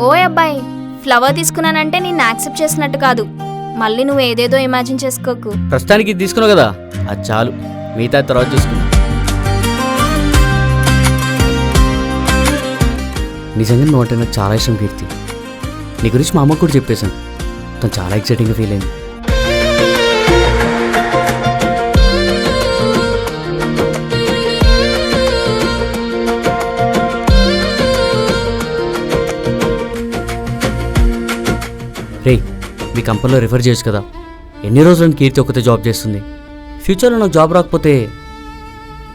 ఓ అబ్బాయి, ఫ్లవర్ తీసుకున్నానంటే నేను యాక్సెప్ట్ చేసినట్టు కాదు. మళ్ళీ నువ్వు ఏదేదో ఇమాజిన్ చేసుకోకు. ప్రస్తుతానికి ఇది తీసుకున్నావు కదా, అది చాలు, మిగతా తర్వాత చూసుకున్నా. నిజంగా నువ్వు అంటే నాకు చాలా ఇష్టం కీర్తి. నీ గురించి మా అమ్మకు కూడా చెప్పేశాను. తను చాలా ఎక్సైటింగ్గా ఫీల్ అయింది. రే, మీ కంపెనీలో రిఫర్ చేయొచ్చు కదా. ఎన్ని రోజులను కీర్తి ఒక్కతే జాబ్ చేస్తుంది. ఫ్యూచర్లో నాకు జాబ్ రాకపోతే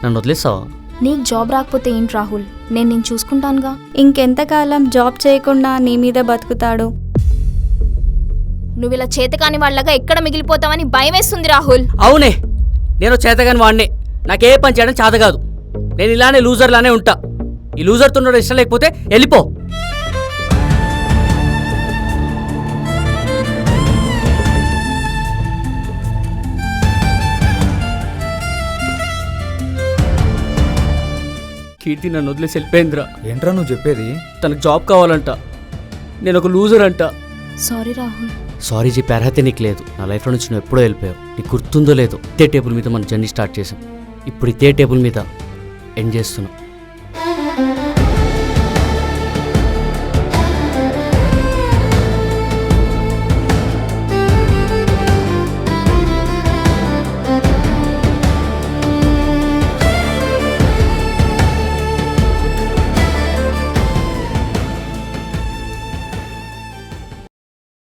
నన్ను వదిలేస్తావా? నీకు జాబ్ రాకపోతే ఏంటి రాహుల్, నేను చూసుకుంటానుగా. ఇంకెంతకాలం జాబ్ చేయకుండా నీ మీద బతుకుతాడు? నువ్వు ఇలా చేతకాని వాళ్ళగా ఎక్కడ మిగిలిపోతావని భయం వేస్తుంది రాహుల్. అవునే, నేను చేతగాని వాడినే. నాకే పని చేయడం చేత కాదు. నేను ఇలానే లూజర్లానే ఉంటా. ఈ లూజర్తో ఉండడం ఇష్టం లేకపోతే వెళ్ళిపో. కీర్తి నన్ను వదిలేసి వెళ్ళిపోయిందిరా. ఏంట్రా నువ్వు చెప్పేది? తనకు జాబ్ కావాలంట. నేను ఒక లూజర్ అంట. సారీ రాహుల్. సారీ చెప్పే అర్హత నీకు లేదు. నా లైఫ్లో నుంచి నువ్వు ఎప్పుడో వెళ్ళిపోయావు. నీకు గుర్తుందో లేదో, ఇదే టేబుల్ మీద మనం జర్నీ స్టార్ట్ చేసాం. ఇప్పుడు ఇదే టేబుల్ మీద ఎండ్ చేస్తున్నాం.